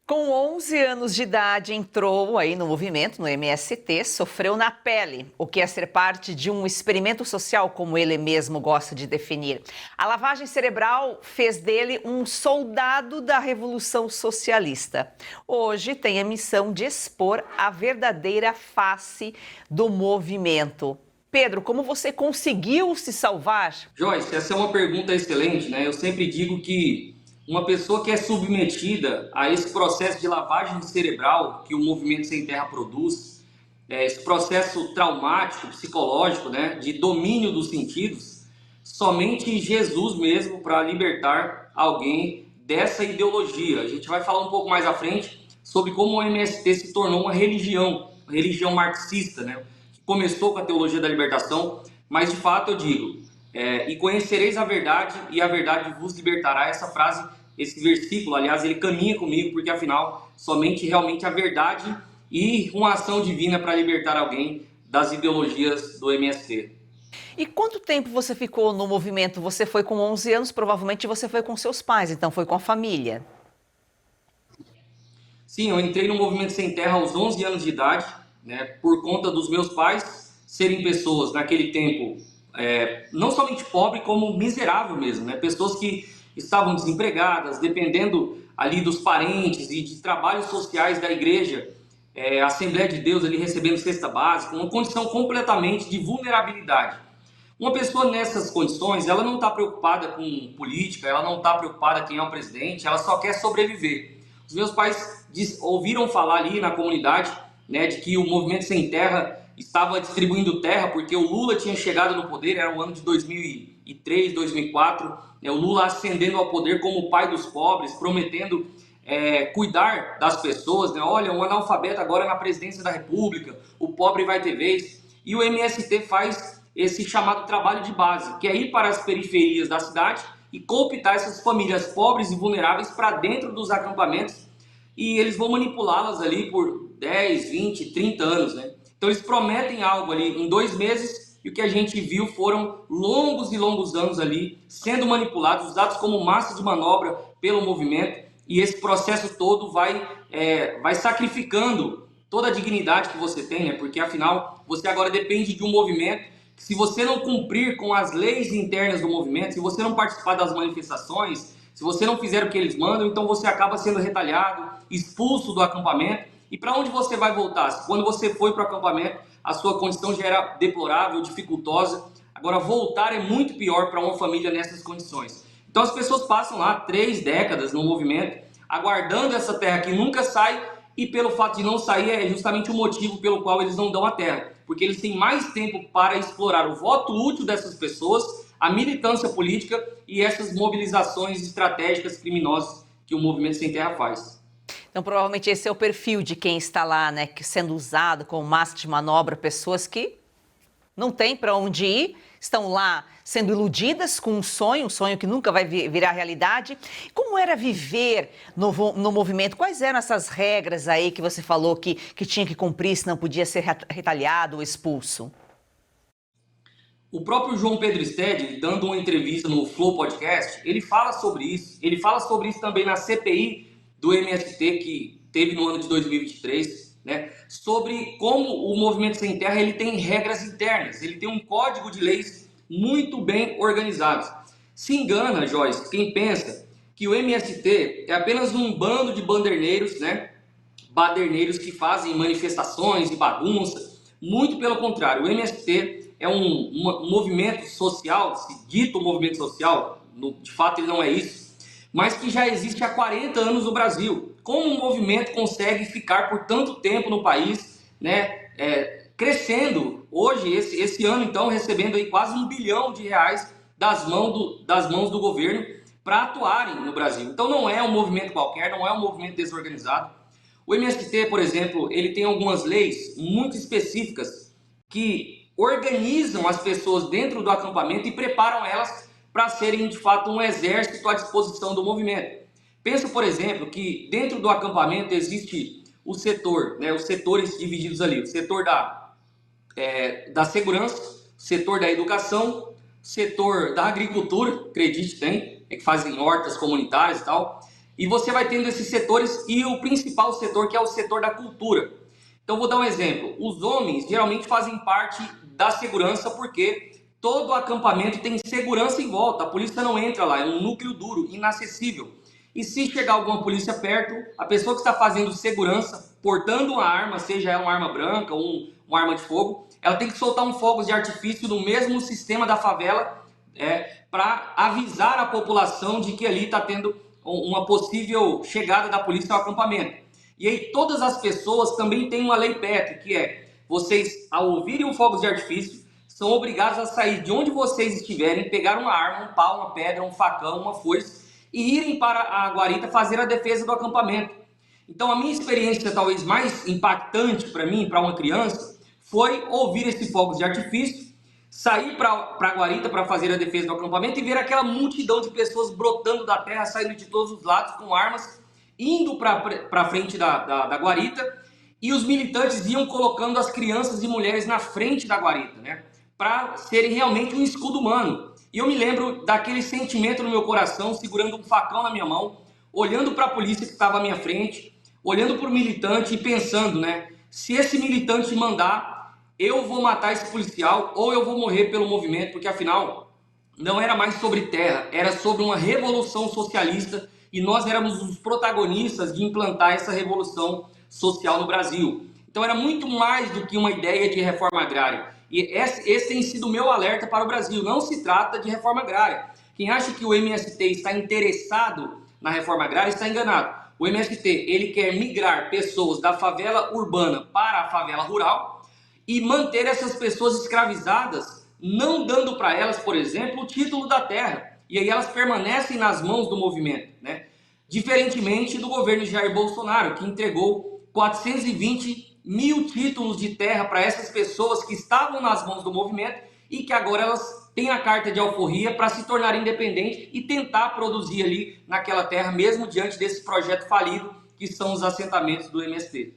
Com 11 anos de idade, entrou aí no movimento, no MST, sofreu na pele o que é ser parte de um experimento social, como ele mesmo gosta de definir. A lavagem cerebral fez dele um soldado da Revolução Socialista. Hoje tem a missão de expor a verdadeira face do movimento. Pedro, como você conseguiu se salvar? Joyce, essa é uma pergunta excelente, né? Eu sempre digo que uma pessoa que é submetida a esse processo de lavagem cerebral que o Movimento Sem Terra produz, esse processo traumático, psicológico, né, de domínio dos sentidos, somente Jesus mesmo para libertar alguém dessa ideologia. A gente vai falar um pouco mais à frente sobre como o MST se tornou uma religião marxista, né, que começou com a teologia da libertação, mas de fato eu digo, e conhecereis a verdade e a verdade vos libertará. Essa frase, esse versículo, aliás, ele caminha comigo, porque afinal, somente realmente a verdade e uma ação divina para libertar alguém das ideologias do MST. E quanto tempo você ficou no movimento? Você foi com 11 anos, provavelmente você foi com seus pais, então foi com a família. Sim, eu entrei no Movimento Sem Terra aos 11 anos de idade, né, por conta dos meus pais serem pessoas, naquele tempo, não somente pobre, como miserável mesmo, né, pessoas que estavam desempregadas, dependendo ali dos parentes e de trabalhos sociais da igreja, a Assembleia de Deus ali recebendo cesta básica, uma condição completamente de vulnerabilidade. Uma pessoa nessas condições, ela não está preocupada com política, ela não está preocupada quem é o presidente, ela só quer sobreviver. Os meus pais ouviram falar ali na comunidade, né, de que o Movimento Sem Terra estava distribuindo terra porque o Lula tinha chegado no poder, era o ano de 2003, 2004, né, o Lula ascendendo ao poder como o pai dos pobres, prometendo cuidar das pessoas, né? Olha, um analfabeto agora na presidência da República, o pobre vai ter vez. E o MST faz esse chamado trabalho de base, que é ir para as periferias da cidade e cooptar essas famílias pobres e vulneráveis para dentro dos acampamentos, e eles vão manipulá-las ali por 10, 20, 30 anos, né? Então eles prometem algo ali em 2 meses, e o que a gente viu foram longos e longos anos ali sendo manipulados, usados como massa de manobra pelo movimento, e esse processo todo vai sacrificando toda a dignidade que você tem, né? Porque afinal você agora depende de um movimento. Se você não cumprir com as leis internas do movimento, se você não participar das manifestações, se você não fizer o que eles mandam, então você acaba sendo retalhado, expulso do acampamento. E para onde você vai voltar? Se quando você foi para o acampamento, a sua condição já era deplorável, dificultosa. Agora, voltar é muito pior para uma família nessas condições. Então, as pessoas passam lá 3 décadas no movimento, aguardando essa terra que nunca sai, e pelo fato de não sair é justamente o motivo pelo qual eles não dão a terra. Porque eles têm mais tempo para explorar o voto útil dessas pessoas, a militância política e essas mobilizações estratégicas criminosas que o Movimento Sem Terra faz. Então, provavelmente esse é o perfil de quem está lá, né, sendo usado como massa de manobra, pessoas que não têm para onde ir, estão lá sendo iludidas com um sonho que nunca vai virar realidade. Como era viver no movimento? Quais eram essas regras aí que você falou que tinha que cumprir, se não podia ser retaliado ou expulso? O próprio João Pedro Stede, dando uma entrevista no Flow Podcast, ele fala sobre isso. Ele fala sobre isso também na CPI do MST, que teve no ano de 2023, né? Sobre como o Movimento Sem Terra ele tem regras internas, ele tem um código de leis muito bem organizado. Se engana, Joyce, quem pensa que o MST é apenas um bando de banderneiros, né? Baderneiros que fazem manifestações e bagunça. Muito pelo contrário, o MST é um movimento social, se dito movimento social, de fato ele não é isso, mas que já existe há 40 anos no Brasil. Como um movimento consegue ficar por tanto tempo no país, né, crescendo, hoje, esse ano então, recebendo aí quase R$ 1 bilhão das mãos do governo para atuarem no Brasil. Então não é um movimento qualquer, não é um movimento desorganizado. O MST, por exemplo, ele tem algumas leis muito específicas que organizam as pessoas dentro do acampamento e preparam elas para serem, de fato, um exército à disposição do movimento. Pensa, por exemplo, que dentro do acampamento existe o setor, né, os setores divididos ali, o setor da segurança, setor da educação, setor da agricultura, acredite, tem, que fazem hortas comunitárias e tal, E você vai tendo esses setores e o principal setor, que é o setor da cultura. Então, vou dar um exemplo. Os homens geralmente fazem parte da segurança porque todo acampamento tem segurança em volta. A polícia não entra lá, é um núcleo duro, inacessível. E se chegar alguma polícia perto, a pessoa que está fazendo segurança, portando uma arma, seja ela uma arma branca ou uma arma de fogo, ela tem que soltar um fogo de artifício no mesmo sistema da favela para avisar a população de que ali está tendo uma possível chegada da polícia ao acampamento. E aí todas as pessoas também têm uma lei Petri, que é, vocês, ao ouvirem um fogo de artifício, são obrigados a sair de onde vocês estiverem, pegar uma arma, um pau, uma pedra, um facão, uma foice, e irem para a guarita fazer a defesa do acampamento. Então a minha experiência talvez mais impactante para mim, para uma criança, foi ouvir esse fogo de artifício, sair para a guarita para fazer a defesa do acampamento e ver aquela multidão de pessoas brotando da terra, saindo de todos os lados com armas, indo para a frente da guarita, e os militantes iam colocando as crianças e mulheres na frente da guarita, né, para serem realmente um escudo humano. E eu me lembro daquele sentimento no meu coração, segurando um facão na minha mão, olhando para a polícia que estava à minha frente, olhando para o militante e pensando, né, se esse militante mandar, eu vou matar esse policial ou eu vou morrer pelo movimento, porque afinal não era mais sobre terra, era sobre uma revolução socialista e nós éramos os protagonistas de implantar essa revolução social no Brasil. Então era muito mais do que uma ideia de reforma agrária. E esse tem sido o meu alerta para o Brasil. Não se trata de reforma agrária. Quem acha que o MST está interessado na reforma agrária está enganado. O MST, ele quer migrar pessoas da favela urbana para a favela rural e manter essas pessoas escravizadas, não dando para elas, por exemplo, o título da terra. E aí elas permanecem nas mãos do movimento, né? Diferentemente do governo Jair Bolsonaro, que entregou 420 mil títulos de terra para essas pessoas que estavam nas mãos do movimento e que agora elas têm a carta de alforria para se tornar independentes e tentar produzir ali naquela terra, mesmo diante desse projeto falido que são os assentamentos do MST.